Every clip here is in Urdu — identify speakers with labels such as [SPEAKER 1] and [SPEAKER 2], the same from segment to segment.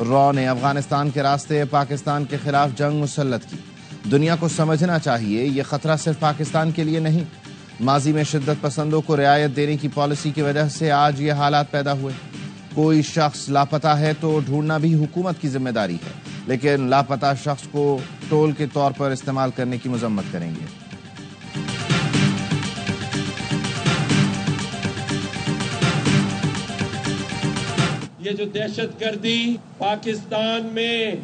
[SPEAKER 1] را نے افغانستان کے راستے پاکستان کے خلاف جنگ مسلط کی۔ دنیا کو سمجھنا چاہیے یہ خطرہ صرف پاکستان کے لیے نہیں، ماضی میں شدت پسندوں کو رعایت دینے کی پالیسی کی وجہ سے آج یہ حالات پیدا ہوئے۔ کوئی شخص لاپتہ ہے تو ڈھونڈنا بھی حکومت کی ذمہ داری ہے، لیکن لاپتہ شخص کو ٹول کے طور پر استعمال کرنے کی مذمت کریں گے۔
[SPEAKER 2] یہ جو دہشت گردی پاکستان میں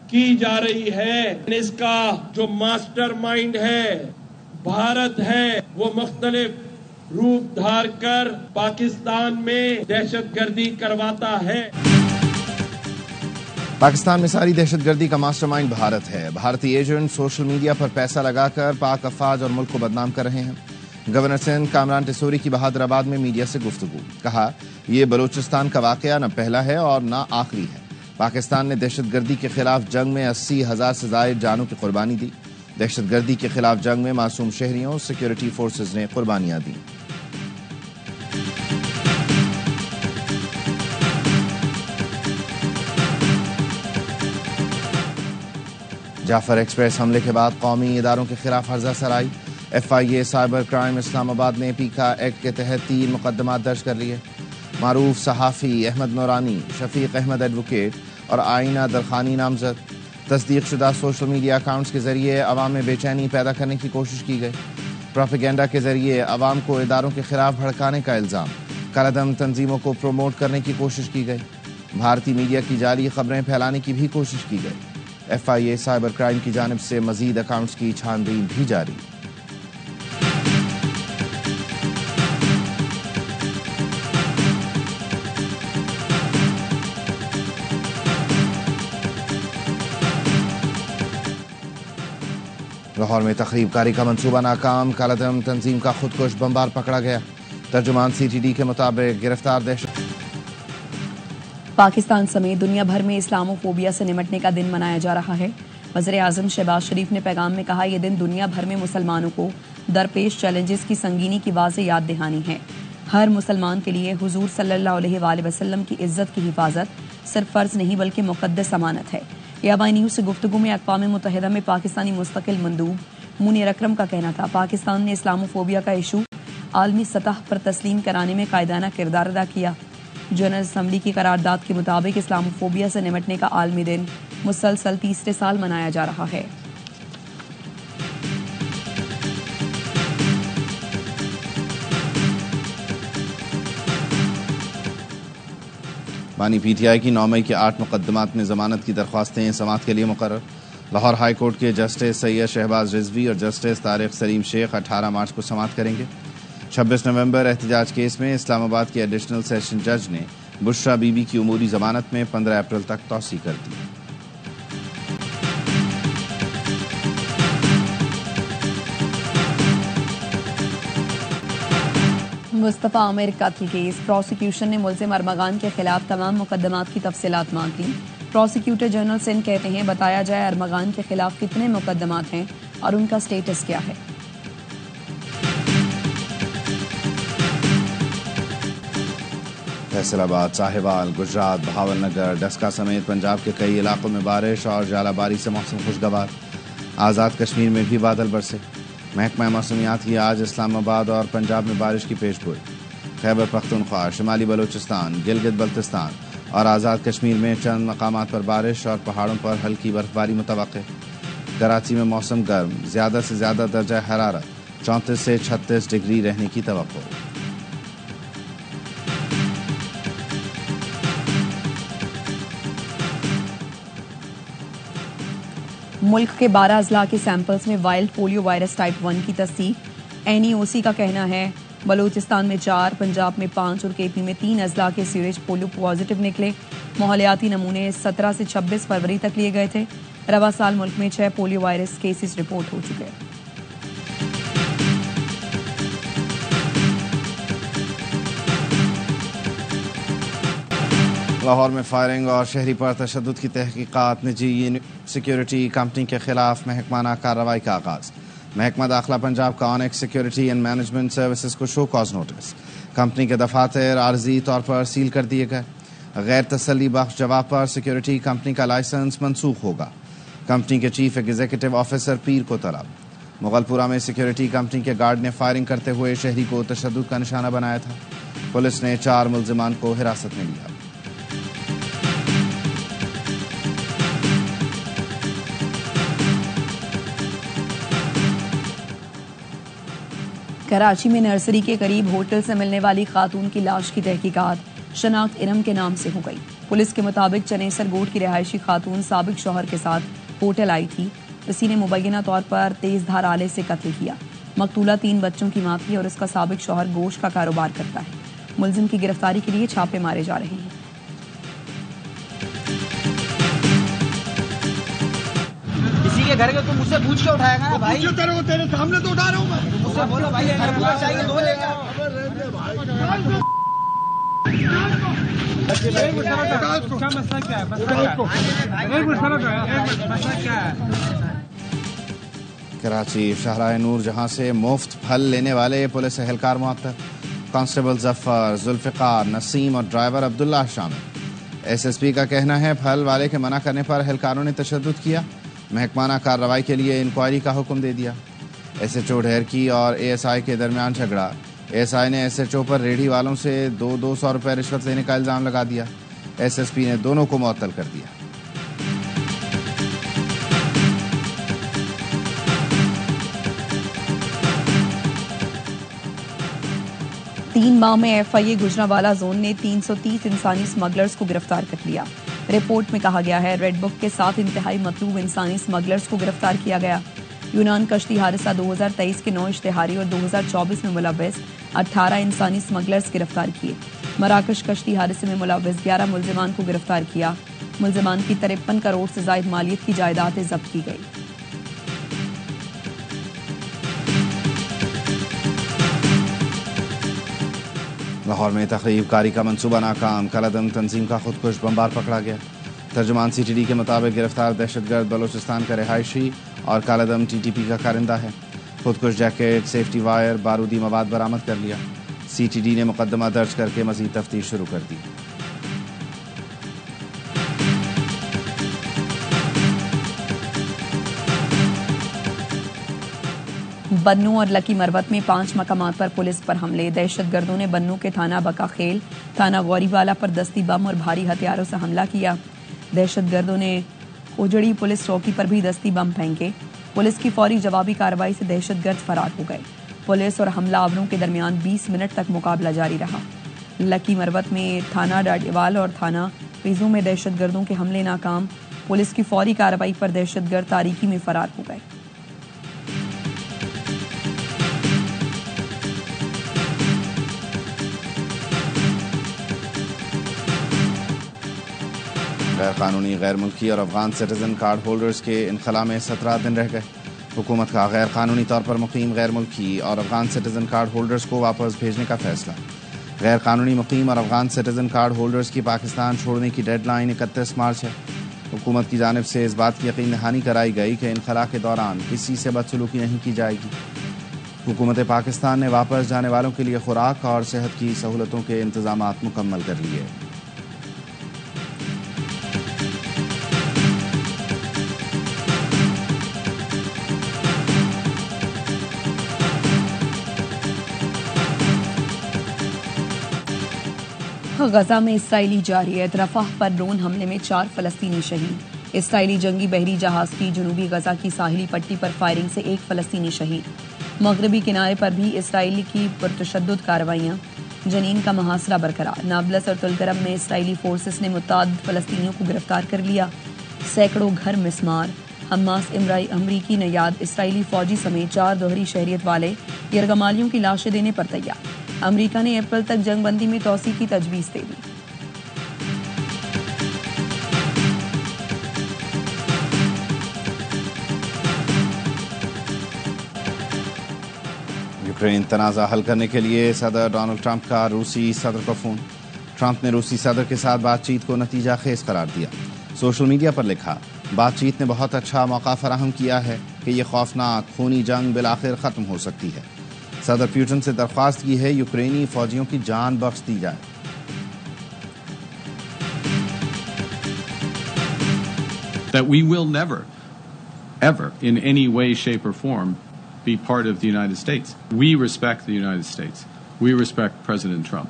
[SPEAKER 2] کی جا رہی ہے، اس کا جو ماسٹر مائنڈ ہے بھارت ہے، وہ مختلف روپ دھار کر پاکستان میں دہشت گردی کرواتا ہے۔
[SPEAKER 1] پاکستان میں ساری دہشت گردی کا ماسٹر مائنڈ بھارت ہے۔ بھارتی ایجنٹ سوشل میڈیا پر پیسہ لگا کر پاک افواج اور ملک کو بدنام کر رہے ہیں۔ گورنر سندھ کامران ٹیسوری کی بہادر آباد میں میڈیا سے گفتگو، کہا یہ بلوچستان کا واقعہ نہ پہلا ہے اور نہ آخری ہے۔ پاکستان نے دہشت گردی کے خلاف جنگ میں 80,000 سے زائد جانوں کی قربانی دی۔ دہشت گردی کے خلاف جنگ میں معصوم شہریوں، سیکیورٹی فورسز نے قربانیاں دیں۔ جعفر ایکسپریس حملے کے بعد قومی اداروں کے خلاف ہرزہ سرائی۔ FIA سائبر کرائم اسلام آباد نے پیکا ایکٹ کے تحت 3 مقدمات درج کر لیے۔ معروف صحافی احمد نورانی، شفیق احمد ایڈوکیٹ اور آئینہ درخانی نامزد۔ تصدیق شدہ سوشل میڈیا اکاؤنٹس کے ذریعے عوام میں بے چینی پیدا کرنے کی کوشش کی گئی۔ پروپیگنڈا کے ذریعے عوام کو اداروں کے خلاف بھڑکانے کا الزام، کالعدم تنظیموں کو پروموٹ کرنے کی کوشش کی گئی۔ بھارتی میڈیا کی جعلی خبریں پھیلانے کی بھی کوشش کی گئی۔ FIA سائبر کرائم کی جانب سے مزید اکاؤنٹس کی چھان بین بھی جاری۔ لاہور میں تخریب کاری کا منصوبہ ناکام، کالعدم تنظیم کا خودکش بمبار پکڑا گیا۔ ترجمان CTD کے مطابق گرفتار دہشت
[SPEAKER 3] پاکستان سمیت دنیا بھر میں اسلامو فوبیا سے نمٹنے کا دن منایا جا رہا ہے۔ وزیر اعظم شہباز شریف نے پیغام میں کہا یہ دن دنیا بھر میں مسلمانوں کو درپیش چیلنجز کی سنگینی کی واضح یاد دہانی ہے۔ ہر مسلمان کے لیے حضور صلی اللہ علیہ وآلہ وسلم کی عزت کی حفاظت صرف فرض نہیں بلکہ مقدس امانت ہے۔ یابائی نیوز سے گفتگو میں اقوام متحدہ میں پاکستانی مستقل مندوب منیر اکرم کا کہنا تھا پاکستان نے اسلامو فوبیا کا ایشو عالمی سطح پر تسلیم کرانے میں قائدانہ کردار ادا کیا۔ جنرل اسمبلی کی قرارداد کے مطابق اسلامو فوبیا سے نمٹنے کا عالمی دن مسلسل 3 سال منایا جا رہا ہے۔
[SPEAKER 1] بانی PTI کی 9 مئی کے 8 مقدمات میں ضمانت کی درخواستیں سماعت کے لیے مقرر۔ لاہور ہائی کورٹ کے جسٹس سید شہباز رضوی اور جسٹس طارق سلیم شیخ 18 مارچ کو سماعت کریں گے۔ 26 نومبر احتجاج کیس میں اسلام آباد کے ایڈیشنل سیشن جج نے بشرا بی بی کی عموری ضمانت میں 15 اپریل تک توسیع کر دی۔
[SPEAKER 3] مصطفیٰ عامر قتل کیس، پروسیکیوشن نے ملزم ارمغان کے خلاف تمام مقدمات کی تفصیلات مانگ لی۔ پروسیکیوٹر جنرل سندھ کہتے ہیں بتایا جائے ارمغان کے خلاف کتنے مقدمات ہیں اور ان کا سٹیٹس کیا ہے۔
[SPEAKER 1] فیصل آباد، ساہیوال، گجرات، بہاول نگر، ڈسکا سمیت پنجاب کے کئی علاقوں میں بارش اور ژالہ باری سے موسم خوشگوار۔ آزاد کشمیر میں بھی بادل برسے۔ محکمہ موسمیات کی آج اسلام آباد اور پنجاب میں بارش کی پیش گوئی۔ خیبر پختونخوا، شمالی بلوچستان، گلگت بلتستان اور آزاد کشمیر میں چند مقامات پر بارش اور پہاڑوں پر ہلکی برفباری متوقع۔ کراچی میں موسم گرم، زیادہ سے زیادہ درجہ حرارت 34 سے 36 ڈگری رہنے کی توقع۔
[SPEAKER 3] ملک کے 12 اضلاع کے سیمپلز میں وائلڈ پولیو وائرس ٹائپ 1 کی تصدیق۔ NEOC کا کہنا ہے بلوچستان میں 4، پنجاب میں 5 اور KP میں 3 اضلاع کے سیوریج پولیو پازیٹیو نکلے۔ ماحولیاتی نمونے 17 سے 26 فروری تک لیے گئے تھے۔ رواں سال ملک میں 6 پولیو وائرس کیسز رپورٹ ہو چکے۔
[SPEAKER 1] لاہور میں فائرنگ اور شہری پر تشدد کی تحقیقات، نجی سیکیورٹی کمپنی کے خلاف محکمانہ کارروائی کا آغاز۔ محکمہ داخلہ پنجاب کا اونیکس سیکیورٹی اینڈ مینجمنٹ سروسز کو شو کاز نوٹس۔ کمپنی کے دفاتر عارضی طور پر سیل کر دیے گئے۔ غیر تسلی بخش جواب پر سیکیورٹی کمپنی کا لائسنس منسوخ ہوگا. کمپنی کے چیف ایگزیکٹو آفیسر پیر کو طلب. مغل پورہ میں سیکیورٹی کمپنی کے گارڈ نے فائرنگ کرتے ہوئے شہری کو تشدد کا نشانہ بنایا تھا. پولیس نے 4 ملزمان کو حراست میں لیا.
[SPEAKER 3] کراچی میں نرسری کے قریب ہوٹل سے ملنے والی خاتون کی لاش کی تحقیقات شناخت ارم کے نام سے ہو گئی. پولیس کے مطابق چنیسر گوٹ کی رہائشی خاتون سابق شوہر کے ساتھ ہوٹل آئی تھی. اسی نے مبینہ طور پر تیز دھار آلے سے قتل کیا. مقتولہ 3 بچوں کی ماں تھی اور اس کا سابق شوہر گوشت کا کاروبار کرتا ہے. ملزم کی گرفتاری کے لیے چھاپے مارے جا رہے ہیں.
[SPEAKER 4] کسی کے گھر کے تم مجھ سے پوچھ کے اٹھائے گا نا بھائی.
[SPEAKER 5] تیرے سامنے تو اٹھا رہا ہوں میں.
[SPEAKER 4] مجھ سے بولو بھائی گھر پورا چاہیے 2 لے جا.
[SPEAKER 1] کراچی شاہراہ نور جہاں سے مفت پھل لینے والے پولیس اہلکار معطل. کانسٹیبل ظفر، ذوالفقار، نسیم اور ڈرائیور عبداللہ شامل. ایس ایس پی کا کہنا ہے پھل والے کے منع کرنے پر اہلکاروں نے تشدد کیا. محکمانہ کارروائی کے لیے انکوائری کا حکم دے دیا. ایس ایچ او ڈھیرکی اور اے ایس آئی کے درمیان جھگڑا. اے ایس آئی نے ایس ایچ او پر ریڑھی والوں سے 200 روپے رشوت لینے کا الزام لگا دیا. ایس ایس پی نے دونوں کو معطل کر دیا.
[SPEAKER 3] تین ماہ میں ایف آئی اے گجرانوالہ زون نے 330 انسانی اسمگلرز کو گرفتار کر لیا. رپورٹ میں کہا گیا ہے ریڈ بک کے 7 انتہائی مطلوب انسانی اسمگلرز کو گرفتار کیا گیا. یونان کشتی حادثہ 2023 کے 9 اشتہاری اور 2024 میں ملوث 18 انسانی اسمگلرز گرفتار کیے. مراکش کشتی حادثے میں ملوث 11 ملزمان کو گرفتار کیا. ملزمان کی 53 کروڑ سے زائد مالیت کی جائیدادیں ضبط کی گئی.
[SPEAKER 1] لاہور میں تخریب کاری کا منصوبہ ناکام. کالعدم تنظیم کا خودکش بمبار پکڑا گیا. ترجمان سی ٹی ڈی کے مطابق گرفتار دہشت گرد بلوچستان کا رہائشی اور کالعدم ٹی ٹی پی کا کارندہ ہے. خودکش جیکٹ، سیفٹی وائر، بارودی مواد برآمد کر لیا. سی ٹی ڈی نے مقدمہ درج کر کے مزید تفتیش شروع کر دی.
[SPEAKER 3] بنوں اور لکی مروت میں 5 مقامات پر پولیس پر حملے. دہشت گردوں نے بنوں کے تھانہ بکا خیل، تھانہ غوری والا پر دستی بم اور بھاری ہتھیاروں سے حملہ کیا. دہشت گردوں نے اجڑی پولیس چوکی پر بھی دستی بم پھینکے. پولیس کی فوری جوابی کارروائی سے دہشت گرد فرار ہو گئے. پولیس اور حملہ آوروں کے درمیان 20 منٹ تک مقابلہ جاری رہا. لکی مروت میں تھانہ ڈاڈیوال اور تھانہ پیزو میں دہشت گردوں کے حملے ناکام. پولیس کی فوری کارروائی پر دہشت گرد تاریکی میں فرار ہو گئے.
[SPEAKER 1] غیر قانونی، غیر ملکی اور افغان سٹیزن کارڈ ہولڈرز کے انخلاء میں 17 دن رہ گئے. حکومت کا غیر قانونی طور پر مقیم غیر ملکی اور افغان سٹیزن کارڈ ہولڈرز کو واپس بھیجنے کا فیصلہ. غیر قانونی مقیم اور افغان سٹیزن کارڈ ہولڈرز کی پاکستان چھوڑنے کی ڈیڈ لائن 31 مارچ ہے. حکومت کی جانب سے اس بات کی یقین دہانی کرائی گئی کہ انخلاء کے دوران کسی سے بدسلوکی نہیں کی جائے گی. حکومت پاکستان نے واپس جانے والوں کے لیے خوراک اور صحت کی سہولتوں کے انتظامات مکمل کر لیے.
[SPEAKER 3] غزہ میں اسرائیلی جارحیت. رفح پر ڈرون حملے میں 4 فلسطینی شہید. اسرائیلی جنگی بحری جہاز کی جنوبی غزہ کی ساحلی پٹی پر فائرنگ سے 1 فلسطینی شہید. مغربی کنارے پر بھی اسرائیل کی پرتشدد کارروائیاں. جنین کا محاصرہ برقرار. نابلس اور تلگرم میں اسرائیلی فورسز نے متعدد فلسطینیوں کو گرفتار کر لیا. سینکڑوں گھر مسمار. حماس امریکی نیاد اسرائیلی فوجی سمیت 4 دوہری شہریت والے یرغمالیوں کی لاشیں دینے پر تیار. امریکہ نے اپریل تک جنگ بندی میں توسیع کی تجویز دے دی.
[SPEAKER 1] یوکرین تنازع حل کرنے کے لیے صدر ڈونلڈ ٹرمپ کا روسی صدر کو فون. ٹرمپ نے روسی صدر کے ساتھ بات چیت کو نتیجہ خیز قرار دیا. سوشل میڈیا پر لکھا، بات چیت نے بہت اچھا موقع فراہم کیا ہے کہ یہ خوفناک خونی جنگ بالآخر ختم ہو سکتی ہے. صدر پیوٹن سے درخواست کی ہے یوکرینی فوجیوں کی جان بخش دی جائے.
[SPEAKER 6] that we will never, ever, in any way, shape, or form, be part of the United States. We respect the United States. We respect President Trump.